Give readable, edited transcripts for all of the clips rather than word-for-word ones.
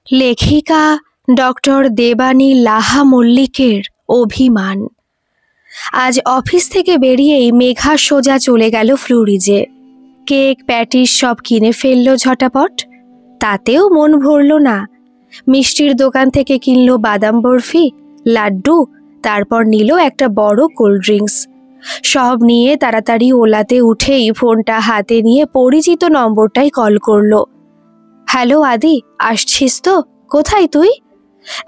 লেখিকা ডক্টর দেবানী লাহা মল্লিকের অভিমান। আজ অফিস থেকে বেরিয়েই মেঘা সোজা চলে গেল ফ্লুরিজে। কেক প্যাটিস সব কিনে ফেললো ঝটাপট। তাতেও মন ভরল না। মিষ্টির দোকান থেকে কিনলো বাদাম বরফি, লাড্ডু, তারপর নিল একটা বড় কোল্ড ড্রিঙ্কস। সব নিয়ে তাড়াতাড়ি ওলাতে উঠেই ফোনটা হাতে নিয়ে পরিচিত নম্বরটাই কল করলো। হ্যালো আদি, আসছিস তো? কোথায় তুই?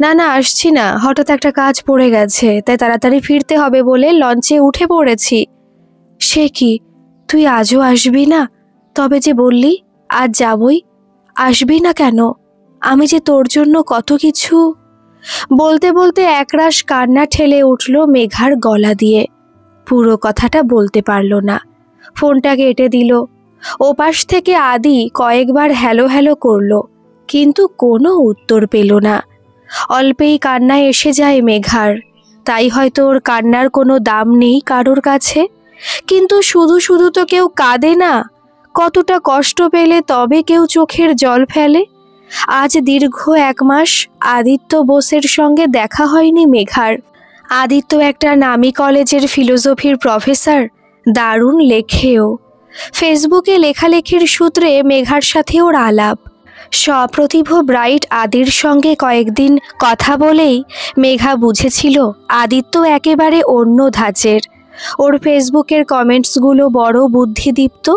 না না, আসছি না, হঠাৎ একটা কাজ পড়ে গেছে, তাই তাড়াতাড়ি ফিরতে হবে বলে লঞ্চে উঠে পড়েছি। সে কি, তুই আজও আসবি না? তবে যে বললি আজ যাবই, আসবি না কেন? আমি যে তোর জন্য কত কিছু। বলতে বলতে একরাশ কান্না ঠেলে উঠল মেঘার গলা দিয়ে। পুরো কথাটা বলতে পারল না। ফোনটা কেটে দিল। ওপাশ থেকে আদি কয়েকবার হ্যালো হ্যালো করলো, কিন্তু কোনো উত্তর পেল না। অল্পেই কান্না এসে যায় মেঘার। তাই হয়তো ওর কান্নার কোনো দাম নেই কারোর কাছে। কিন্তু শুধু শুধু তো কেউ কাঁদে না। কতটা কষ্ট পেলে তবে কেউ চোখের জল ফেলে। আজ দীর্ঘ 1 মাস আদিত্য বোসের সঙ্গে দেখা হয়নি মেঘার। আদিত্য একটা নামী কলেজের ফিলোসফির প্রফেসর, দারুণ লেখেও। ফেসবুকে লেখালেখির সূত্রে মেঘার সাথে ওর আলাপ। সপ্রতিভ ব্রাইট আদির সঙ্গে কয়েকদিন কথা বলেই মেঘা বুঝেছিল আদিত্য একেবারে অন্য ধাঁচের। ওর ফেসবুকের কমেন্টসগুলো বড় বুদ্ধিদীপ্ত।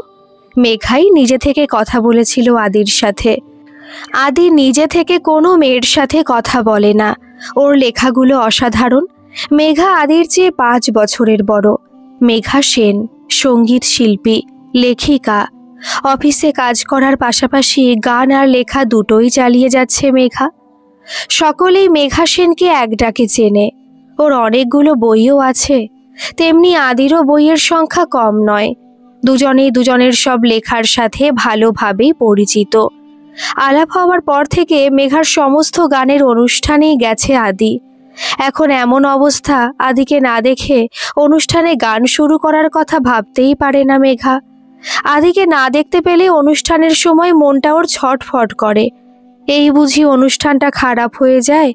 মেঘাই নিজে থেকে কথা বলেছিল আদির সাথে। আদি নিজে থেকে কোনো মেয়ের সাথে কথা বলে না। ওর লেখাগুলো অসাধারণ। মেঘা আদির চেয়ে 5 বছরের বড়। মেঘা সেন সঙ্গীত শিল্পী, লেখিকা। অফিসে কাজ করার পাশাপাশি গান আর লেখা দুটোই চালিয়ে যাচ্ছে মেঘা। সকলেই মেঘা সেনকে এক ডাকে চেনে। ওর অনেকগুলো বইও আছে। তেমনি আদিরও বইয়ের সংখ্যা কম নয়। দুজনেই দুজনের সব লেখার সাথে ভালোভাবেই পরিচিত। আলাপ হওয়ার পর থেকে মেঘার সমস্ত গানের অনুষ্ঠানেই গেছে আদি। এখন এমন অবস্থা, আদিকে না দেখে অনুষ্ঠানে গান শুরু করার কথা ভাবতেই পারে না মেঘা। আদিকে না দেখতে পেলে অনুষ্ঠানের সময় মনটা ওর ছটফট করে। এই বুঝি অনুষ্ঠানটা খারাপ হয়ে যায়?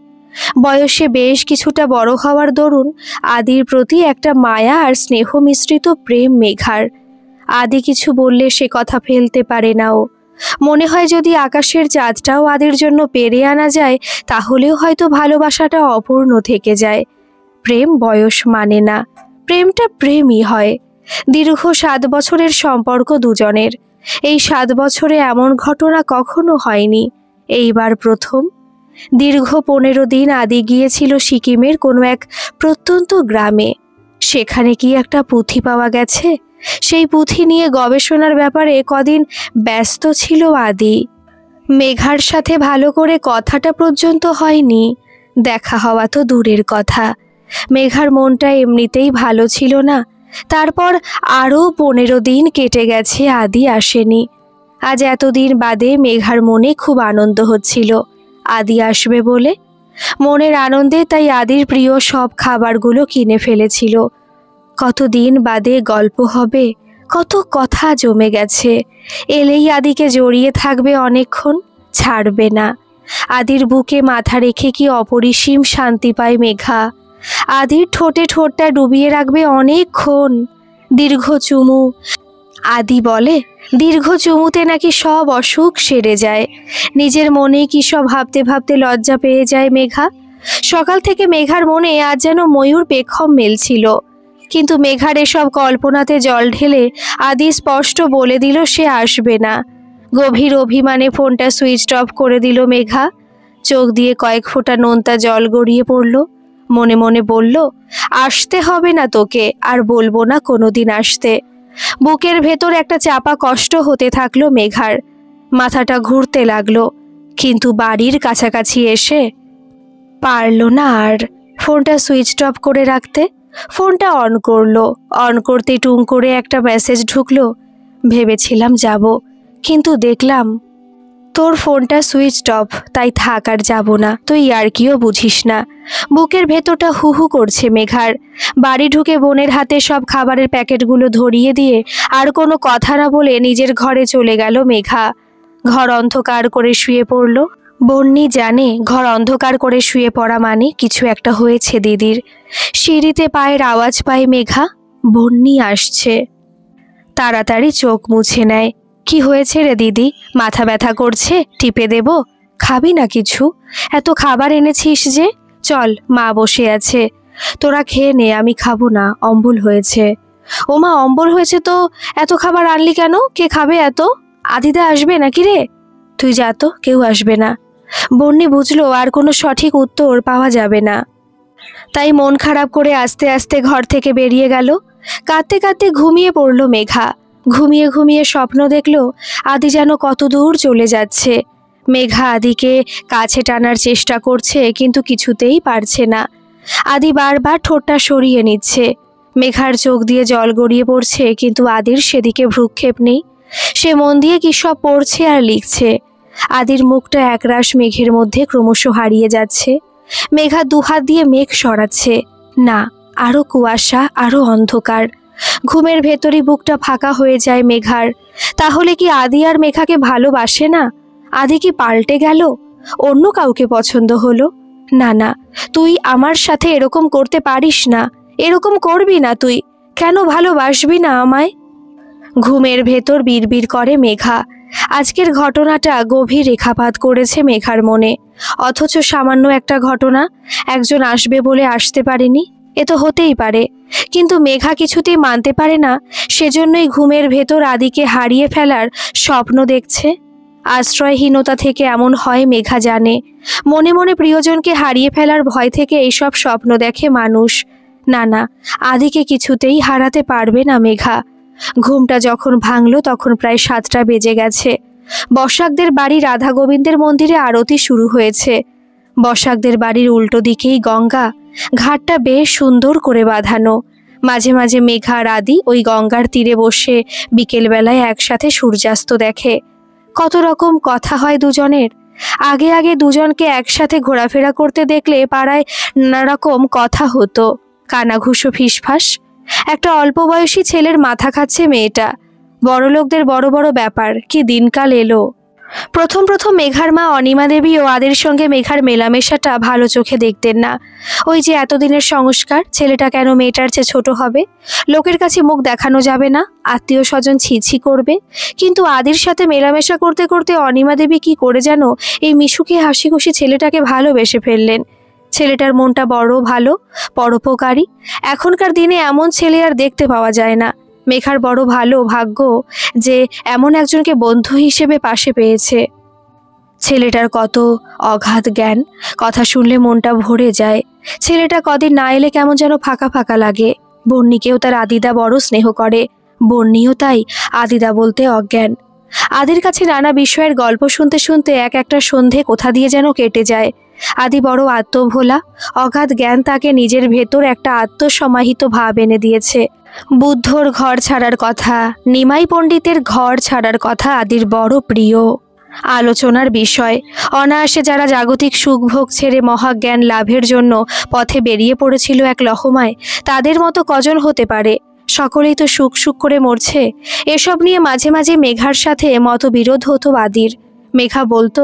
বয়সে বেশ কিছুটা বড় হওয়ার দরুন আদির প্রতি একটা মায়া আর স্নেহ মিশ্রিত প্রেম মেঘার। আদি কিছু বললে সে কথা ফেলতে পারে না ও। মনে হয় যদি আকাশের চাঁদটাও আদির জন্য পেরে আনা যায়, তাহলেও হয়তো ভালোবাসাটা অপূর্ণ থেকে যায়। প্রেম বয়স মানে না, প্রেমটা প্রেমই হয়। দীর্ঘ 7 বছরের সম্পর্ক দুজনের। এই 7 বছরে এমন ঘটনা কখনো হয়নি, এইবার প্রথম। দীর্ঘ 15 দিন আদি গিয়েছিল সিকিমের কোনো এক প্রত্যন্ত গ্রামে। সেখানে কি একটা পুঁথি পাওয়া গেছে। সেই পুঁথি নিয়ে গবেষণার ব্যাপারে কদিন ব্যস্ত ছিল আদি। মেঘার সাথে ভালো করে কথাটা পর্যন্ত হয়নি। দেখা হওয়া তো দূরের কথা। মেঘার মনটা এমনিতেই ভালো ছিল না। তারপর আরও 15 দিন কেটে গেছে, আদি আসেনি। আজ এতদিন বাদে মেঘার মনে খুব আনন্দ হচ্ছিল আদি আসবে বলে। মনের আনন্দে তাই আদির প্রিয় সব খাবারগুলো কিনে ফেলেছিল। কতদিন বাদে গল্প হবে, কত কথা জমে গেছে। এলেই আদিকে জড়িয়ে থাকবে অনেকক্ষণ, ছাড়বে না। আদির বুকে মাথা রেখে কি অপরিসীম শান্তি পায় মেঘা। আদির ঠোঁটে ঠোঁটটা ডুবিয়ে রাখবে অনেকক্ষণ। দীর্ঘ চুমু। আদি বলে দীর্ঘ চুমুতে নাকি সব অসুখ সেরে যায়। নিজের মনে কি সব ভাবতে ভাবতে লজ্জা পেয়ে যায় মেঘা। সকাল থেকে মেঘার মনে আজ যেন ময়ূর পেখম মেলছিল। কিন্তু মেঘার এসব কল্পনাতে জল ঢেলে আদি স্পষ্ট বলে দিল সে আসবে না। গভীর অভিমানে ফোনটা সুইচ অফ করে দিল মেঘা। চোখ দিয়ে কয়েক ফোঁটা নোনতা জল গড়িয়ে পড়ল। মনে মনে বলল, আসতে হবে না তোকে, আর বলবো না কোনোদিন আসতে। বুকের ভেতর একটা চাপা কষ্ট হতে থাকলো মেঘার। মাথাটা ঘুরতে লাগলো, কিন্তু বাড়ির কাছাকাছি এসে পারল না আর ফোনটা সুইচ অফ করে রাখতে। ফোনটা অন করলো। অন করতে টুং করে একটা মেসেজ ঢুকলো। ভেবেছিলাম যাব, কিন্তু দেখলাম তোর ফোনটা সুইচ অফ, তাই থাক, আর যাব না। তুই আর কিও বুঝিস না। বুকের ভেতরটা হু হু করছে মেঘার। বাড়ি ঢুকে বোনের হাতে সব খাবারের প্যাকেটগুলো ধরিয়ে দিয়ে আর কোনো কথা না বলে নিজের ঘরে চলে গেল মেঘা। ঘর অন্ধকার করে শুয়ে পড়ল। বন্নি জানে ঘর অন্ধকার করে শুয়ে পড়া মানে কিছু একটা হয়েছে দিদির। সিঁড়িতে পায়ের আওয়াজ পায় মেঘা, বন্নি আসছে। তাড়াতাড়ি চোখ মুছে নেয়। কি হয়েছে রে দিদি, মাথা ব্যথা করছে? টিপে দেব? খাবি না কিছু? এত খাবার এনেছিস যে। চল, মা বসে আছে, তোরা খেয়ে নে। আমি খাবো না, অম্বল হয়েছে। ওমা, অম্বল হয়েছে তো এত খাবার আনলি কেন? কে খাবে এত? আদিদা আসবে নাকি রে? তুই যা তো, কেউ আসবে না। বন্নি বুঝলো আর কোনো সঠিক উত্তর পাওয়া যাবে না, তাই মন খারাপ করে আস্তে আস্তে ঘর থেকে বেরিয়ে গেল। কাঁদতে কাঁদতে ঘুমিয়ে পড়ল মেঘা। ঘুমিয়ে ঘুমিয়ে স্বপ্ন দেখল আদি যেন কত দূর চলে যাচ্ছে। মেঘা আদিকে কাছে টানার চেষ্টা করছে, কিন্তু কিছুতেই পারছে না। আদি বারবার ঠোঁটটা সরিয়ে নিচ্ছে। মেঘার চোখ দিয়ে জল গড়িয়ে পড়ছে, কিন্তু আদির সেদিকে ভ্রুক্ষেপ নেই। সে মন দিয়ে কি সব পড়ছে আর লিখছে। আদির মুখটা একরাশ মেঘের মধ্যে ক্রমশ হারিয়ে যাচ্ছে। মেঘা দুহাত দিয়ে মেঘ সরাচ্ছে। না, আরো কুয়াশা, আরো অন্ধকার। ঘুমের ভেতরই বুকটা ফাঁকা হয়ে যায় মেঘার। তাহলে কি আদি আর মেঘাকে ভালোবাসে না? আদি কি পাল্টে গেল? অন্য কাউকে পছন্দ হলো? না না, তুই আমার সাথে এরকম করতে পারিস না। এরকম করবি না তুই। কেন ভালোবাসবি না আমায়? ঘুমের ভেতর বিড়বিড় করে মেঘা। আজকের ঘটনাটা গভীর রেখাপাত করেছে মেঘার মনে। অথচ সামান্য একটা ঘটনা, একজন আসবে বলে আসতে পারেনি, এ তো হতেই পারে। কিন্তু মেঘা কিছুতেই মানতে পারে না, সেজন্যই ঘুমের ভেতর আদিকে হারিয়ে ফেলার স্বপ্ন দেখছে। আশ্রয়হীনতা থেকে এমন হয় মেঘা জানে। মনে মনে প্রিয়জনকে হারিয়ে ফেলার ভয় থেকে এইসব স্বপ্ন দেখে মানুষ। না না, আদিকে কিছুতেই হারাতে পারবে না মেঘা। ঘুমটা যখন ভাঙল তখন প্রায় 7টা বেজে গেছে। বসাকদের বাড়ি রাধা গোবিন্দের মন্দিরে আরতি শুরু হয়েছে। বসাকদের বাড়ির উল্টো দিকেই গঙ্গা। ঘাটটা বেশ সুন্দর করে বাঁধানো। মাঝে মাঝে মেঘা আর আদি ওই গঙ্গার তীরে বসে বিকেলবেলায় একসাথে সূর্যাস্ত দেখে। কত রকম কথা হয় দুজনের। আগে আগে দুজনকে একসাথে ঘোরাফেরা করতে দেখলে পাড়ায় নানা রকম কথা হতো, কানাঘুষো ফিসফাস। একটা অল্প বয়সী ছেলের মাথা খাচ্ছে মেয়েটা। বড়লোকদের বড় বড় ব্যাপার, কি দিনকাল এলো। প্রথম প্রথম মেঘার মা অনিমা দেবী ও আদির সঙ্গে মেঘার মেলামেশাটা ভালো চোখে দেখতেন না। ওই যে এতদিনের সংস্কার, ছেলেটা কেন মেয়েটার চেয়ে ছোট হবে, লোকের কাছে মুখ দেখানো যাবে না, আত্মীয় স্বজন ছি করবে। কিন্তু আদির সাথে মেলামেশা করতে করতে অনিমা দেবী কি করে যেন এই মিশুকে হাসি খুশি ছেলেটাকে ভালোবেসে ফেললেন। ছেলেটার মনটা বড় ভালো, পরোপকারী। এখনকার দিনে এমন ছেলে আর দেখতে পাওয়া যায় না। মেঘার বড় ভালো ভাগ্য যে এমন একজনকে বন্ধু হিসেবে পাশে পেয়েছে। ছেলেটার কত অগাধ জ্ঞান, কথা শুনলে মনটা ভরে যায়। ছেলেটা কদিন না এলে কেমন যেন ফাঁকা ফাঁকা লাগে। বন্নিকেও তার আদিদা বড় স্নেহ করে, বন্নিও তাই আদিদা বলতে অজ্ঞান। আদির কাছে নানা বিষয়ের গল্প শুনতে শুনতে এক একটা সন্ধে কোথা দিয়ে যেন কেটে যায়। আদি বড় আত্মভোলা, অগাধ জ্ঞান তাকে নিজের ভেতর একটা আত্মসমাহিত ভাব এনে দিয়েছে। বুদ্ধর ঘর ছাড়ার কথা, নিমাই পণ্ডিতের ঘর ছাড়ার কথা আদির বড় প্রিয় আলোচনার বিষয়। অনায়াসে যারা জাগতিক সুখভোগ ছেড়ে মহাজ্ঞান লাভের জন্য পথে বেরিয়ে পড়েছিল এক লহমায়, তাদের মতো কজন হতে পারে? সকলেই তো সুখ সুখ করে মরছে। এসব নিয়ে মাঝে মাঝে মেঘার সাথে মতবিরোধ হতো আদির। মেঘা বলতো,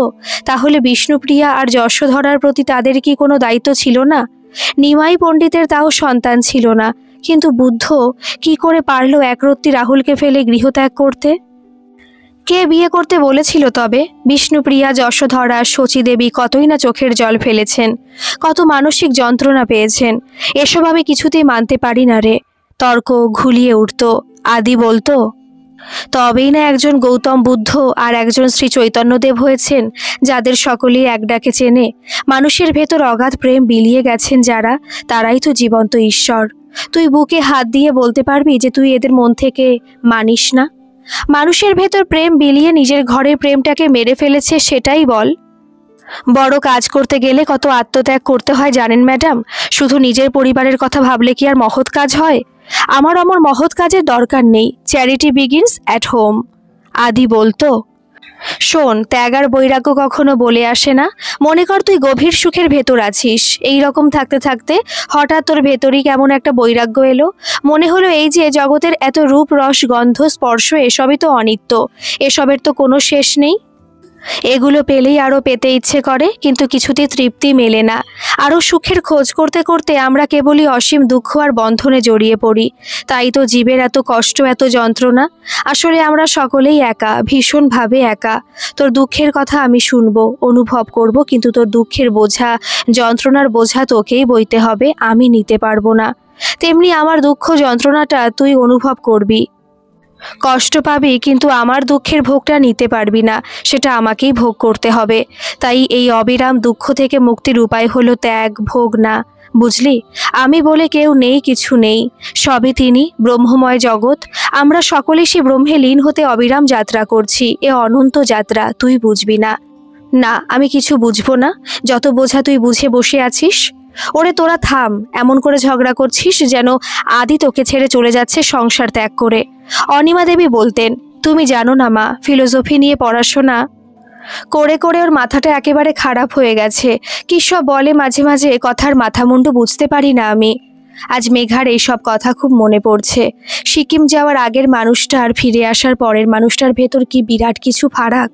তাহলে বিষ্ণুপ্রিয়া আর যশোধরার প্রতি তাদের কি কোনো দায়িত্ব ছিল না? নিমাই পণ্ডিতের তাও সন্তান ছিল না, কিন্তু বুদ্ধ কি করে পারল একরত্তি রাহুলকে ফেলে গৃহত্যাগ করতে? কে বিয়ে করতে বলেছিল তবে? বিষ্ণুপ্রিয়া, যশোধরা, শচীদেবী কতই না চোখের জল ফেলেছেন, কত মানসিক যন্ত্রণা পেয়েছেন। এসব আমি কিছুতেই মানতে পারি না রে। তর্ক ঘুলিয়ে উঠত। আদি বলতো, তবেই না একজন গৌতম বুদ্ধ আর একজন শ্রী চৈতন্যদেব হয়েছেন, যাদের সকলেই এক ডাকে চেনে। মানুষের ভেতর অগাধ প্রেম বিলিয়ে গেছেন যারা, তারাই তো জীবন্ত ঈশ্বর। তুই বুকে হাত দিয়ে বলতে পারবি যে তুই এদের মন থেকে মানিস না? মানুষের ভেতর প্রেম বিলিয়ে নিজের ঘরের প্রেমটাকে মেরে ফেলেছে, সেটাই বল। বড় কাজ করতে গেলে কত আত্মত্যাগ করতে হয় জানেন ম্যাডাম? শুধু নিজের পরিবারের কথা ভাবলে কি আর মহৎ কাজ হয়? আমার অমর মহৎ কাজের দরকার নেই। Charity begins at home. আদি বলতো, শোন, ত্যাগ আর বৈরাগ্য কখনো বলে আসে না। মনে কর তুই গভীর সুখের ভেতর আছিস, এই রকম থাকতে থাকতে হঠাৎ তোর ভেতরই কেমন একটা বৈরাগ্য এলো। মনে হলো এই যে জগতের এত রূপ রস গন্ধ স্পর্শ, এসবই তো অনিত্য, এসবের তো কোনো শেষ নেই। এগুলো পেলেই আরও পেতে ইচ্ছে করে, কিন্তু কিছুতেই তৃপ্তি মেলে না। আরও সুখের খোঁজ করতে করতে আমরা কেবলই অসীম দুঃখ আর বন্ধনে জড়িয়ে পড়ি। তাই তো জীবের এত কষ্ট, এত যন্ত্রণা। আসলে আমরা সকলেই একা, ভীষণভাবে একা। তোর দুঃখের কথা আমি শুনবো, অনুভব করব, কিন্তু তোর দুঃখের বোঝা, যন্ত্রণার বোঝা তোকেই বইতে হবে, আমি নিতে পারবো না। তেমনি আমার দুঃখ যন্ত্রণাটা তুই অনুভব করবি, কষ্ট পাবি, কিন্তু আমার দুঃখের ভোগটা নিতে পারবি না, সেটা আমাকেই ভোগ করতে হবে। তাই এই অবিরাম দুঃখ থেকে মুক্তির উপায় হলো ত্যাগ, ভোগ না। বুঝলি, আমি বলে কেউ নেই, কিছু নেই, সবই তিনি, ব্রহ্মময় জগৎ। আমরা সকলে সে ব্রহ্মে লীন হতে অবিরাম যাত্রা করছি, এ অনন্ত যাত্রা। তুই বুঝবি না? না, আমি কিছু বুঝবো না। যত বোঝা তুই বুঝে বসে আছিস। ওরে তোরা থাম, এমন করে ঝগড়া করছিস যেন আদি তোকে ছেড়ে চলে যাচ্ছে সংসার ত্যাগ করে। অনিমা দেবী বলতেন, তুমি জানো না মা, ফিলোসফি নিয়ে পড়াশোনা করে করে ওর মাথাটা একেবারে খারাপ হয়ে গেছে। কি সব বলে মাঝে মাঝে, কথার মাথামুন্ডু বুঝতে পারি না আমি। আজ মেঘার এইসব কথা খুব মনে পড়ছে। সিকিম যাওয়ার আগের মানুষটা আর ফিরে আসার পরের মানুষটার ভেতর কি বিরাট কিছু ফারাক।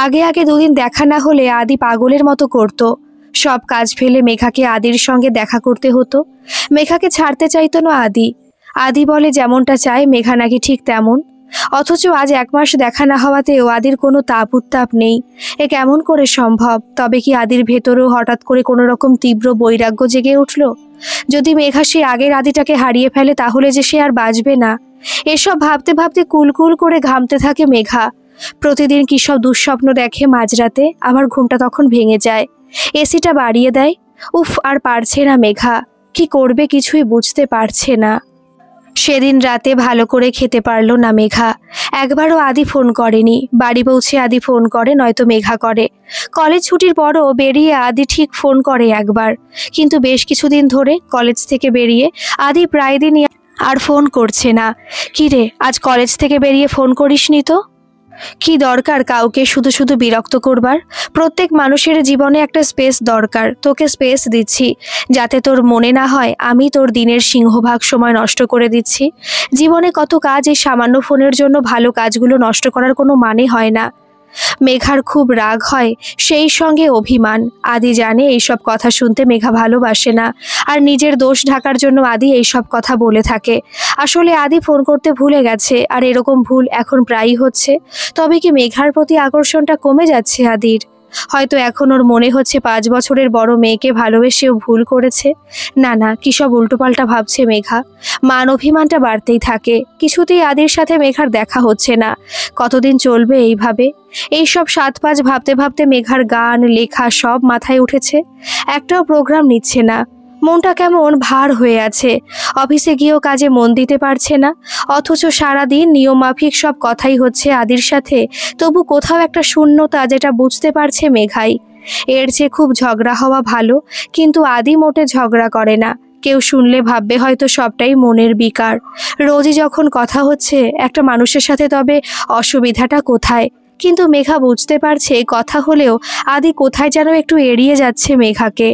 আগে আগে দুদিন দেখা না হলে আদি পাগলের মতো করত। সব কাজ ফেলে মেঘাকে আদির সঙ্গে দেখা করতে হতো। মেঘাকে ছাড়তে চাইতো না আদি। আদি বলে যেমনটা চায় মেঘা নাকি ঠিক তেমন। অথচ আজ 1 মাস দেখা না হওয়াতেও আদির কোনো তাপ উত্তাপ নেই। এ কেমন করে সম্ভব? তবে কি আদির ভেতরেও হঠাৎ করে কোনো রকম তীব্র বৈরাগ্য জেগে উঠল? যদি মেঘা সে আগের আদিটাকে হারিয়ে ফেলে তাহলে যে সে আর বাঁচবে না। এসব ভাবতে ভাবতে কুলকুল করে ঘামতে থাকে মেঘা। প্রতিদিন কি সব দুঃস্বপ্ন দেখে মাঝরাতে, আবার ঘুমটা তখন ভেঙে যায়। এসিটা বাড়িয়ে দেয়। উফ, আর পারছে না মেঘা। কি করবে কিছুই বুঝতে পারছে না। সেদিন রাতে ভালো করে খেতে পারলো না মেঘা। একবারও আদি ফোন করেনি। বাড়ি পৌঁছে আদি ফোন করে, নয়তো মেঘা করে। কলেজ ছুটির পরও বেরিয়ে আদি ঠিক ফোন করে একবার, কিন্তু বেশ কিছুদিন ধরে কলেজ থেকে বেরিয়ে আদি প্রায় দিনই আর ফোন করছে না। কি রে, আজ কলেজ থেকে বেরিয়ে ফোন করিসনি তো? কি দরকার কাউকে শুধু শুধু বিরক্ত করবার? প্রত্যেক মানুষের জীবনে একটা স্পেস দরকার। তোকে স্পেস দিচ্ছি, যাতে তোর মনে না হয় আমি তোর দিনের সিংহভাগ সময় নষ্ট করে দিচ্ছি। জীবনে কত কাজ, এই সামান্য ফোনের জন্য ভালো কাজগুলো নষ্ট করার কোনো মানে হয় না। মেঘার খুব রাগ হয়, সেই সঙ্গে অভিমান। আদি জানে এইসব কথা শুনতে মেঘা ভালোবাসে না, আর নিজের দোষ ঢাকার জন্য আদি এইসব কথা বলে থাকে। আসলে আদি ফোন করতে ভুলে গেছে, আর এরকম ভুল এখন প্রায়ই হচ্ছে। তবে কি মেঘার প্রতি আকর্ষণটা কমে যাচ্ছে আদির? হয়তো এখন ওর মনে হচ্ছে 5 বছরের বড় মেয়েকে ভালোবেসেও ভুল করেছে। না না, কি সব উল্টোপাল্টা ভাবছে মেঘা। মান অভিমানটা বাড়তেই থাকে। কিছুতেই আদির সাথে মেঘার দেখা হচ্ছে না। কতদিন চলবে এইভাবে? এইসব 7-5 ভাবতে ভাবতে মেঘার গান, লেখা সব মাথায় উঠেছে। একটাও প্রোগ্রাম নিচ্ছে না। মনটা কেমন ভার হয়ে আছে। অফিসে গিয়েও কাজে মন দিতে পারছে না। অথচ সারাদিন নিয়মমাফিক সব কথাই হচ্ছে আদির সাথে। তবু কোথাও একটা শূন্যতা, যেটা বুঝতে পারছে মেঘাই। এর চেয়ে খুব ঝগড়া হওয়া ভালো, কিন্তু আদি মোটে ঝগড়া করে না। কেউ শুনলে ভাববে হয়তো সবটাই মনের বিকার। রোজই যখন কথা হচ্ছে একটা মানুষের সাথে, তবে অসুবিধাটা কোথায়? কিন্তু মেঘা বুঝতে পারছে কথা হলেও আদি কোথায় যেন একটু এড়িয়ে যাচ্ছে মেঘাকে।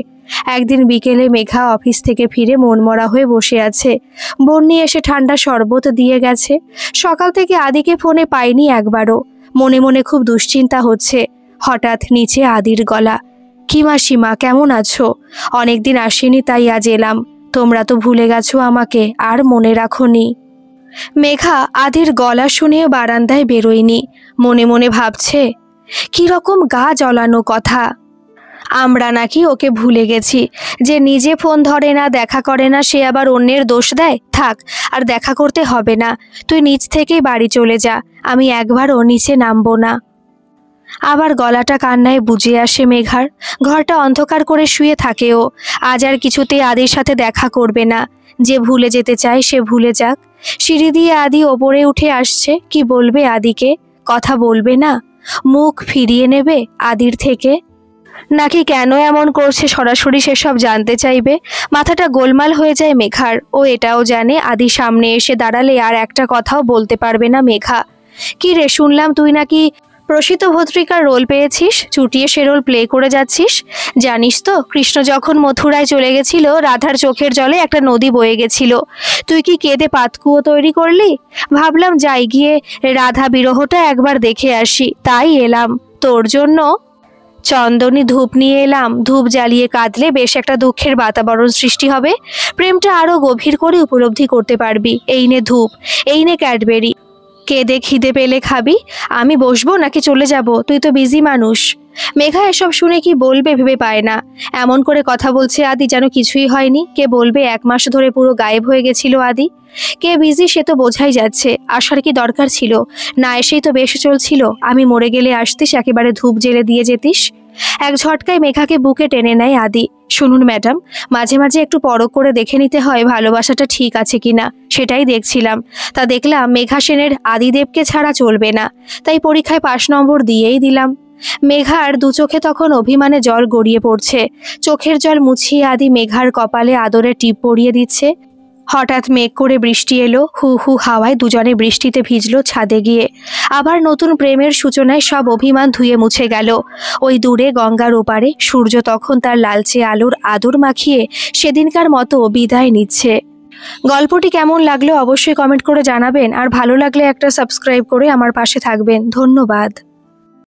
একদিন বিকেলে মেঘা অফিস থেকে ফিরে মনমরা হয়ে বসে আছে। বন্নি এসে ঠান্ডা শরবত দিয়ে গেছে। সকাল থেকে আদিকে ফোনে পাইনি একবারও। মনে মনে খুব দুশ্চিন্তা হচ্ছে। হঠাৎ নিচে আদির গলা, কি মাসিমা, কেমন আছো? অনেকদিন আসেনি, তাই আজ এলাম। তোমরা তো ভুলে গেছো আমাকে, আর মনে রাখোনি। মেঘা আদির গলা শুনেও বারান্দায় বেরোয়নি। মনে মনে ভাবছে, কিরকম গা জ্বলানো কথা। আমরা নাকি ওকে ভুলে গেছি। যে নিজে ফোন ধরে না, দেখা করে না, সে আবার অন্যের দোষ দেয়। থাক, আর দেখা করতে হবে না। তুই নিচ থেকেই বাড়ি চলে যা। আমি একবারও নিচে নামবো না। আবার গলাটা কান্নায় বুঝে আসে মেঘার। ঘরটা অন্ধকার করে শুয়ে থাকে ও। আজ আর কিছুতেই আদির সাথে দেখা করবে না। যে ভুলে যেতে চায় সে ভুলে যাক। সিঁড়ি দিয়ে আদি ওপরে উঠে আসছে। কি বলবে আদিকে? কথা বলবে না? মুখ ফিরিয়ে নেবে আদির থেকে? নাকি কেন এমন করছে সরাসরি সেসব জানতে চাইবে? মাথাটা গোলমাল হয়ে যায় মেঘার। ও এটাও জানে আদি সামনে এসে দাঁড়ালে আর একটা কথাও বলতে পারবে না মেঘা। কি রে, শুনলাম তুই নাকি প্রসিত ভদ্রিকার রোল পেয়েছিস, চুটিয়ে সে রোল প্লে করে যাচ্ছিস। জানিস তো, কৃষ্ণ যখন মথুরায় চলে গেছিল, রাধার চোখের জলে একটা নদী বয়ে গেছিল। তুই কি কেঁদে পাতকুয়ো তৈরি করলি? ভাবলাম যাই গিয়ে রাধা বিরহটা একবার দেখে আসি, তাই এলাম। তোর জন্য চন্দনী ধূপ নিয়ে এলাম। ধূপ জ্বালিয়ে কাঁদলে বেশ একটা দুঃখের বাতাবরণ সৃষ্টি হবে। প্রেমটা আরো গভীর করে উপলব্ধি করতে পারবি। এই নে ধূপ, এই নে ক্যাডবেরি। কেঁদে খিদে পেলে খাবি। আমি বসবো নাকি চলে যাব? তুই তো বিজি মানুষ। মেঘা এসব শুনে কি বলবে ভেবে পায় না। এমন করে কথা বলছে আদি যেন কিছুই হয়নি। কে বলবে 1 মাস ধরে পুরো গায়েব হয়ে গেছিল আদি। কে বিজি সে তো বোঝাই যাচ্ছে। আসার কি দরকার ছিল? না এসেই তো বেশ চলছিল। আমি মরে গেলে আসতিস, একেবারে ধূপ জেলে দিয়ে যেতিস। এক ঝটকায় মেঘাকে বুকে টেনে নেয় আদি। শুনুন ম্যাডাম, মাঝে মাঝে একটু পরখ করে দেখে নিতে হয় ভালোবাসাটা ঠিক আছে কিনা। সেটাই দেখছিলাম। তা দেখলাম মেঘা সেনের আদিদেবকে ছাড়া চলবে না। তাই পরীক্ষায় 5 নম্বর দিয়েই দিলাম। মেঘার দু চোখে তখন অভিমানে জল গড়িয়ে পড়ছে। চোখের জল মুছিয়ে আদি মেঘার কপালে আদরের টিপ পরিয়ে দিচ্ছে। হঠাৎ মেঘ করে বৃষ্টি এলো। হু হু হাওয়ায় দুজনে বৃষ্টিতে ভিজলো ছাদে গিয়ে। আবার নতুন প্রেমের সূচনায় সব অভিমান ধুয়ে মুছে গেল। ওই দূরে গঙ্গার ওপারে সূর্য তখন তার লালচে আলোর আদর মাখিয়ে সেদিনকার মতো বিদায় নিচ্ছে। গল্পটি কেমন লাগলো অবশ্যই কমেন্ট করে জানাবেন। আর ভালো লাগলে একটা সাবস্ক্রাইব করে আমার পাশে থাকবেন। ধন্যবাদ।